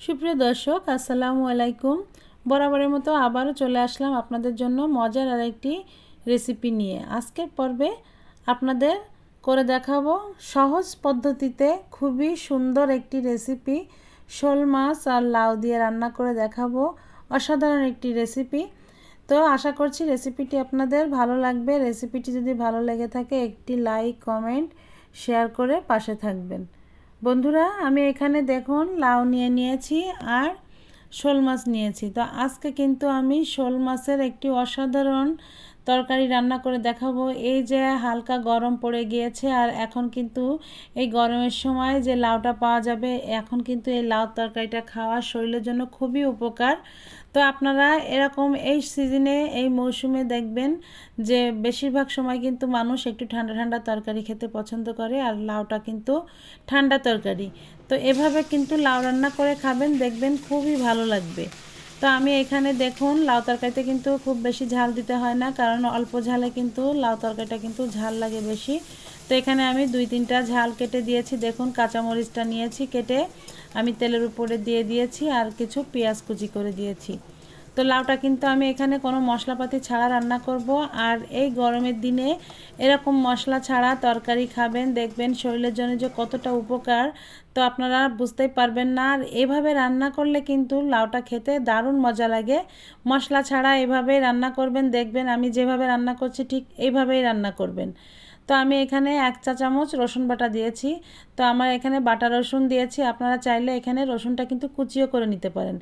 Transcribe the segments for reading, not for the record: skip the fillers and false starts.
সুপ্রিয় দর্শক, আসসালামু আলাইকুম। বরাবরের মতো আবারও চলে আসলাম আপনাদের জন্য মজার আরেকটি রেসিপি নিয়ে। আজকের পর্বে আপনাদের করে দেখাবো সহজ পদ্ধতিতে খুবই সুন্দর একটি রেসিপি। শোল মাছ আর লাউ দিয়ে রান্না করে দেখাবো, অসাধারণ একটি রেসিপি। তো আশা করছি রেসিপিটি আপনাদের ভালো লাগবে। রেসিপিটি যদি ভালো লেগে থাকে একটি লাইক, কমেন্ট, শেয়ার করে পাশে থাকবেন। বন্ধুরা, আমি এখানে দেখুন লাউ নিয়েছি আর শোল মাছ নিয়েছি। তো আজকে কিন্তু আমি শোল মাছের একটি অসাধারণ তরকারি রান্না করে দেখাবো। এই যে হালকা গরম পড়ে গিয়েছে আর এখন কিন্তু এই গরমের সময় যে লাউটা পাওয়া যাবে, এখন কিন্তু এই লাউ তরকারিটা খাওয়া শরীরের জন্য খুবই উপকার। তো আপনারা এরকম এই সিজনে, এই মৌসুমে দেখবেন যে বেশিরভাগ সময় কিন্তু মানুষ একটু ঠান্ডা ঠান্ডা তরকারি খেতে পছন্দ করে, আর লাউটা কিন্তু ঠান্ডা তরকারি। তো এভাবে কিন্তু লাউ রান্না করে খাবেন, দেখবেন খুবই ভালো লাগবে। তো আমি এখানে দেখুন লাউ তরকারিতে কিন্তু খুব বেশি ঝাল দিতে হয় না, কারণ অল্প ঝালে কিন্তু লাউ তরকারিটা কিন্তু ঝাল লাগে বেশি। তো এখানে আমি 2-3টা ঝাল কেটে দিয়েছি। দেখুন কাঁচামরিচটা নিয়েছি কেটে, আমি তেলের উপরে দিয়ে দিয়েছি আর কিছু পেঁয়াজ কুচি করে দিয়েছি। তো লাউটা কিন্তু আমি এখানে কোনো মশলাপাতি ছাড়া রান্না করব। আর এই গরমের দিনে এরকম মশলা ছাড়া তরকারি খাবেন, দেখবেন শরীরের জন্য যে কতটা উপকার তো আপনারা বুঝতেই পারবেন না। আর এভাবে রান্না করলে কিন্তু লাউটা খেতে দারুণ মজা লাগে। মশলা ছাড়া এভাবেই রান্না করবেন, দেখবেন আমি যেভাবে রান্না করছি ঠিক এইভাবেই রান্না করবেন। তো আমি এখানে 1 চা চামচ রসুন বাটা দিয়েছি। তো আমার এখানে বাটা রসুন দিয়েছি, আপনারা চাইলে এখানে রসুনটা কিন্তু কুচিও করে নিতে পারেন।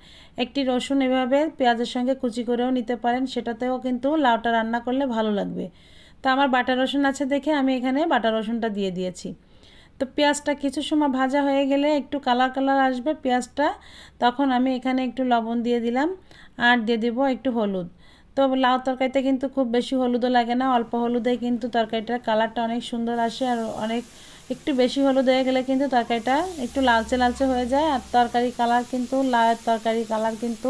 একটি রসুন এভাবে পেঁয়াজের সঙ্গে কুচি করেও নিতে পারেন, সেটাতেও কিন্তু লাউটা রান্না করলে ভালো লাগবে। তো আমার বাটা রসুন আছে দেখে আমি এখানে বাটা রসুনটা দিয়ে দিয়েছি। তো পেঁয়াজটা কিছু সময় ভাজা হয়ে গেলে একটু কালার কালার আসবে পেঁয়াজটা, তখন আমি এখানে একটু লবণ দিয়ে দিলাম আর দিয়ে দেব একটু হলুদ। তো লাউ তরকারিতে কিন্তু খুব বেশি হলুদও লাগে না, অল্প হলুদেই কিন্তু তরকারিটার কালারটা অনেক সুন্দর আসে। আর একটু বেশি হলুদ হয়ে গেলে কিন্তু তরকারিটা একটু লালচে লালচে হয়ে যায়। আর তরকারি কালার কিন্তু লাউয়ের তরকারি কালার কিন্তু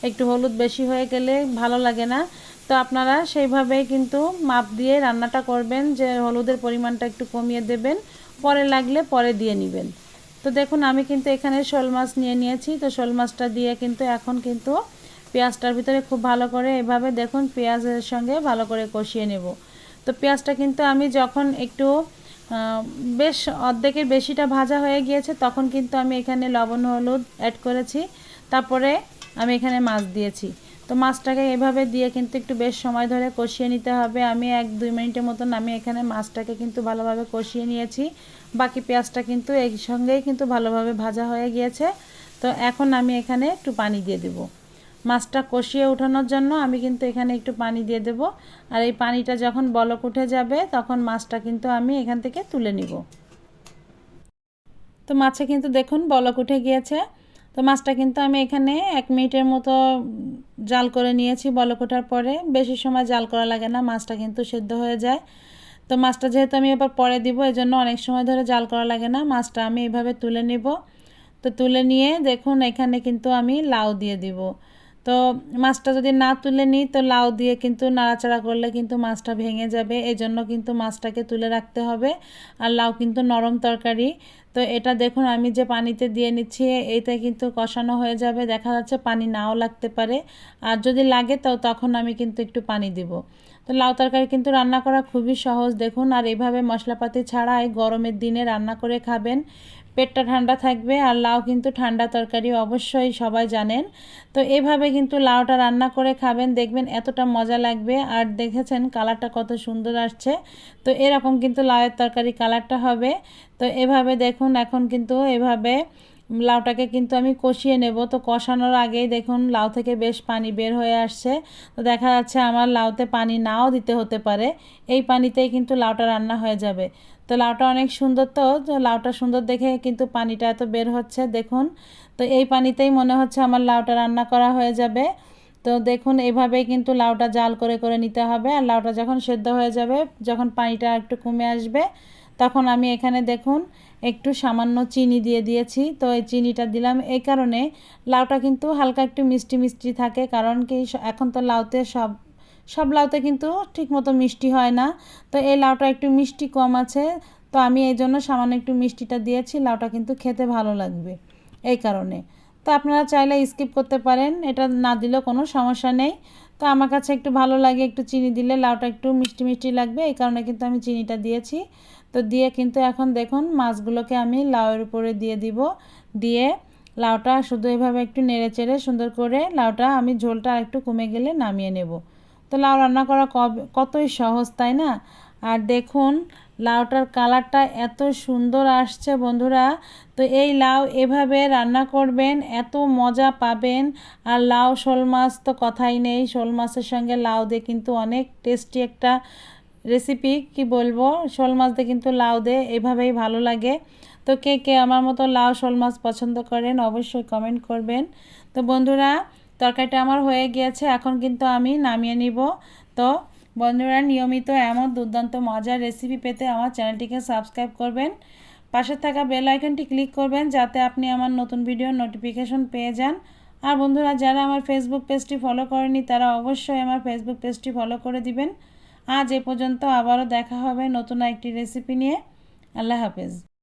একটু হলুদ বেশি হয়ে গেলে ভালো লাগে না। তো আপনারা সেইভাবেই কিন্তু মাপ দিয়ে রান্নাটা করবেন, যে হলুদের পরিমাণটা একটু কমিয়ে দেবেন, পরে লাগলে পরে দিয়ে নেবেন। তো দেখুন আমি কিন্তু এখানে শোল মাছ নিয়েছি। তো শোল মাছটা দিয়ে কিন্তু এখন কিন্তু পেঁয়াজটার ভিতরে খুব ভালো করে এভাবে দেখুন পেঁয়াজের সঙ্গে ভালো করে কষিয়ে নেব। তো পেঁয়াজটা কিন্তু আমি যখন একটু বেশ অর্ধেকের বেশিটা ভাজা হয়ে গিয়েছে, তখন কিন্তু আমি এখানে লবণ হলুদ অ্যাড করেছি। তারপরে আমি এখানে মাছ দিয়েছি। তো মাছটাকে এভাবে দিয়ে কিন্তু একটু বেশ সময় ধরে কষিয়ে নিতে হবে। আমি 1-2 মিনিটের মতন আমি এখানে মাছটাকে কিন্তু ভালোভাবে কষিয়ে নিয়েছি। বাকি পেঁয়াজটা কিন্তু এই সঙ্গেই কিন্তু ভালোভাবে ভাজা হয়ে গিয়েছে। তো এখন আমি এখানে একটু পানি দিয়ে দেব। মাছটা কষিয়ে ওঠানোর জন্য আমি কিন্তু এখানে একটু পানি দিয়ে দেব। আর এই পানিটা যখন বলক উঠে যাবে তখন মাছটা কিন্তু আমি এখান থেকে তুলে নিব। তো মাছে কিন্তু দেখুন বলক উঠে গিয়েছে। তো মাছটা কিন্তু আমি এখানে 1 মিনিটের মতো জাল করে নিয়েছি। বলক ওঠার পরে বেশি সময় জাল করা লাগে না, মাছটা কিন্তু সেদ্ধ হয়ে যায়। তো মাছটা যেহেতু আমি এবার পরে দিব, এই জন্য অনেক সময় ধরে জাল করা লাগে না। মাছটা আমি এইভাবে তুলে নিব। তো তুলে নিয়ে দেখুন এখানে কিন্তু আমি লাউ দিয়ে দিব। তো মাছটা যদি না তুলে নিই তো লাউ দিয়ে কিন্তু নাড়াচাড়া করলে কিন্তু মাছটা ভেঙে যাবে, এজন্য কিন্তু মাছটাকে তুলে রাখতে হবে। আর লাউ কিন্তু নরম তরকারি। তো এটা দেখুন আমি যে পানিতে দিয়ে নিচ্ছি এইটা কিন্তু কষানো হয়ে যাবে, দেখা যাচ্ছে পানি নাও লাগতে পারে। আর যদি লাগে তো তখন আমি কিন্তু একটু পানি দিব। তো লাউ তরকারি কিন্তু রান্না করা খুবই সহজ দেখুন। আর এভাবে মশলাপাতি ছাড়া এই গরমের দিনে রান্না করে খাবেন, পেটটা ঠান্ডা থাকবে। আর লাউ কিন্তু ঠান্ডা তরকারি অবশ্যই সবাই জানেন। তো এভাবে কিন্তু লাউটা রান্না করে খাবেন, দেখবেন এতটা মজা লাগবে। আর দেখেছেন কালারটা কত সুন্দর আসছে। তো এরকম কিন্তু লাউয়ের তরকারি কালারটা হবে। তো এভাবে দেখুন এখন কিন্তু এভাবে লাউটাকে কিন্তু আমি কষিয়ে নেব। তো কষানোর আগেই দেখুন লাউ থেকে বেশ পানি বের হয়ে আসছে। তো দেখা যাচ্ছে আমার লাউতে পানি নাও দিতে হতে পারে, এই পানিতেই কিন্তু লাউটা রান্না হয়ে যাবে। তো লাউটা অনেক সুন্দর, তো লাউটা সুন্দর দেখে কিন্তু পানিটা এত বের হচ্ছে দেখুন। তো এই পানিতেই মনে হচ্ছে আমার লাউটা রান্না করা হয়ে যাবে। তো দেখুন এইভাবেই কিন্তু লাউটা জাল করে করে নিতে হবে। আর লাউটা যখন সেদ্ধ হয়ে যাবে, যখন পানিটা একটু কমে আসবে, তখন আমি এখানে দেখুন একটু সামান্য চিনি দিয়ে দিয়েছি। তো এই চিনিটা দিলাম এই কারণে, লাউটা কিন্তু হালকা একটু মিষ্টি মিষ্টি থাকে, কারণ কি এখন তো লাউতে সব লাউতে কিন্তু ঠিকমতো মিষ্টি হয় না। তো এই লাউটা একটু মিষ্টি কম আছে, তো আমি এই জন্য সামান্য একটু মিষ্টিটা দিয়েছি, লাউটা কিন্তু খেতে ভালো লাগবে এই কারণে। তো আপনারা চাইলে স্কিপ করতে পারেন, এটা না দিলেও কোনো সমস্যা নেই। তো আমার কাছে একটু ভালো লাগে, একটু চিনি দিলে লাউটা একটু মিষ্টি মিষ্টি লাগবে, এই কারণে কিন্তু আমি চিনিটা দিয়েছি। তো দিয়ে কিন্তু এখন দেখুন মাছগুলোকে আমি লাউয়ের উপরে দিয়ে দিব, দিয়ে লাউটা শুধু এভাবে একটু নেড়ে চেড়ে সুন্দর করে লাউটা আমি ঝোলটা একটু কমে গেলে নামিয়ে নেব। তো লাউ রান্না করা কতই সহজ, তাই না? আর দেখুন লাউটার কালারটা এত সুন্দর আসছে বন্ধুরা। তো এই লাউ এভাবে রান্না করবেন, এত মজা পাবেন। আর লাউ শোল মাছ তো কথাই নেই, শোল মাছের সঙ্গে লাউ দিয়ে কিন্তু অনেক টেস্টি একটা রেসিপি, কি বলবো, শোল মাছ দিয়ে কিন্তু লাউ দিয়ে এভাবেই ভালো লাগে। তো কে কে আমার মতো লাউ শোল মাছ পছন্দ করেন অবশ্যই কমেন্ট করবেন। তো বন্ধুরা তরকারিটা আমার হয়ে গিয়েছে, এখন কিন্তু আমি নামিয়ে নিব। তো বন্ধুরা নিয়মিত এমন দুর্দান্ত মজার রেসিপি পেতে আমার চ্যানেলটিকে সাবস্ক্রাইব করবেন, পাশে থাকা বেল আইকনটি ক্লিক করবেন যাতে আপনি আমার নতুন ভিডিওর নোটিফিকেশন পেয়ে যান। আর বন্ধুরা যারা আমার ফেসবুক পেজটি ফলো করেনি তারা অবশ্যই আমার ফেসবুক পেজটি ফলো করে দিবেন। আজ এ পর্যন্ত, আবারও দেখা হবে নতুন একটি রেসিপি নিয়ে। আল্লাহ হাফেজ।